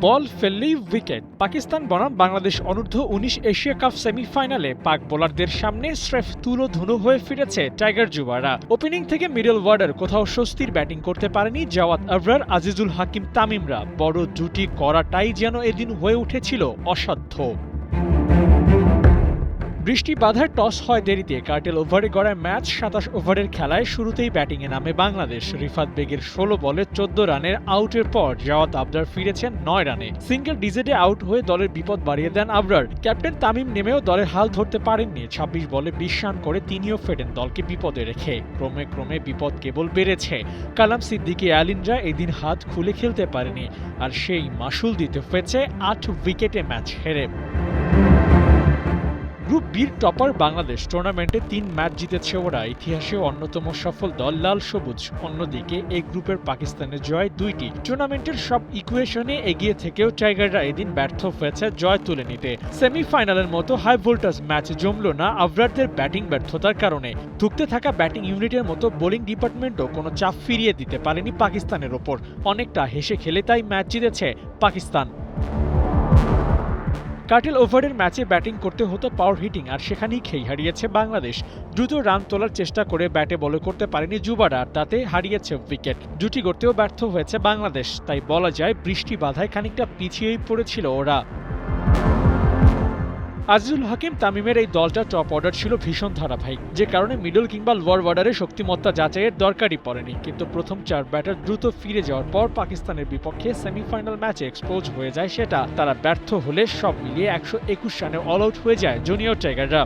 বল ফেললেই wicket. Pakistan বনাম Bangladesh অনূর্ধ্ব-19 Asia cup সেমিফাইনালে পাক বোলারদের সামনে স্রেফ তুলোধুনো হয়ে ফিরেছে টাইগার যুবারা। ওপেনিং থেকে মিডল ওয়ার্ডার কোথাও স্বস্তির ব্যাটিং করতে পারেনি জাওয়াদ আবরার, আজিজুল হাকিম তামিমরা। বড় জুটি করাটাই যেন এদিন হয়ে উঠেছিল অসাধ্য। বৃষ্টি বাধার টস হয় দেরিতে, কার্টেল ওভারে গড়ায় ম্যাচ। 27 ওভারের খেলায় শুরুতেই ব্যাটিংয়ে নামে বাংলাদেশ। রিফাত বেগের 16 বলে 14 রানের আউটের পর জাওয়াদ আবরার ফিরেছেন 9 রানে। সিঙ্গেল ডিজিটে আউট হয়ে দলের বিপদ বাড়িয়ে দেন আবরার। ক্যাপ্টেন তামিম নেমেও দলের হাল ধরতে পারেননি। 26 বলে 20 রান করে তিনিও ফেরেন দলকে বিপদে রেখে। ক্রমে ক্রমে বিপদ কেবল বেড়েছে। কালাম সিদ্দিকী অ্যালিনরা এদিন হাত খুলে খেলতে পারেনি, আর সেই মাসুল দিতে হয়েছে 8 উইকেটে ম্যাচ হেরে। গ্রুপ বির টপার বাংলাদেশ, টুর্নামেন্টে 3 ম্যাচ জিতেছে ওরা। ইতিহাসে অন্যতম সফল দল লাল সবুজ। অন্যদিকে এই গ্রুপের পাকিস্তানের জয় 2টি। টুর্নামেন্টের সব ইকুয়েশনে এগিয়ে থেকেও টাইগাররা এদিন ব্যর্থ হয়েছে জয় তুলে নিতে। সেমিফাইনালের মতো হাই ভোল্টেজ ম্যাচ জমল না আবরারদের ব্যাটিং ব্যর্থতার কারণে। ধুঁকতে থাকা ব্যাটিং ইউনিটের মতো বোলিং ডিপার্টমেন্টও কোনো চাপ ফিরিয়ে দিতে পারেনি পাকিস্তানের ওপর। অনেকটা হেসে খেলে তাই ম্যাচ জিতেছে পাকিস্তান। কার্টেল ওভারের ম্যাচে ব্যাটিং করতে হতো পাওয়ার হিটিং, আর সেখানেই খেই হারিয়েছে বাংলাদেশ। দ্রুত রান তোলার চেষ্টা করে ব্যাটে বলে করতে পারেনি যুবারা, তাতে হারিয়েছে উইকেট। জুটি গড়তেও ব্যর্থ হয়েছে বাংলাদেশ। তাই বলা যায় বৃষ্টি বাধায় খানিকটা পিছিয়েই পড়েছিল ওরা। আজিজুল হাকিম তামিমের এই দলটা টপ অর্ডার ছিল ভীষণ ধারাবাহিক, যে কারণে মিডল কিংবা লোয়ার অর্ডারে শক্তিমত্তা যাচাইয়ের দরকারই পড়েনি। কিন্তু প্রথম 4 ব্যাটার দ্রুত ফিরে যাওয়ার পর পাকিস্তানের বিপক্ষে সেমিফাইনাল ম্যাচে এক্সপোজ হয়ে যায় সেটা। তারা ব্যর্থ হলে সব মিলিয়ে 121 রানে অল আউট হয়ে যায় জুনিয়র টাইগাররা।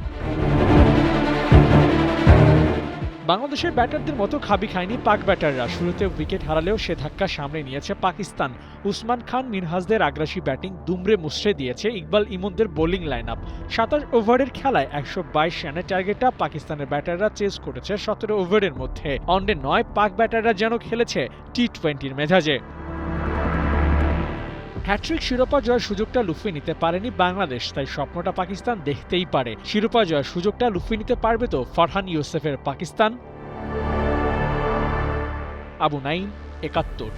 বাংলাদেশের ব্যাটারদের মতো খাবি খায়নি পাক ব্যাটাররা। শুরুতে উইকেট হারালেও সে ধাক্কা সামনে নিয়েছে পাকিস্তান। উসমান খান মিনহাজদের আগ্রাসী ব্যাটিং দুমড়ে মুচড়ে দিয়েছে ইকবাল ইমনদের বোলিং লাইন আপ। 27 ওভারের খেলায় 122 রানের টার্গেটটা পাকিস্তানের ব্যাটাররা চেজ করেছে 17 ওভারের মধ্যে। ওয়ানডে নয়, পাক ব্যাটাররা যেন খেলেছে টি-20-র মেজাজে। হ্যাট্রিক শিরোপা জয়ের সুযোগটা লুফিয়ে নিতে পারেনি বাংলাদেশ, তাই স্বপ্নটা পাকিস্তান দেখতেই পারে। শিরোপা জয়ের সুযোগটা লুফিয়ে নিতে পারবে তো ফারহান ইউসুফের পাকিস্তান? আবু নাইম, ৭১।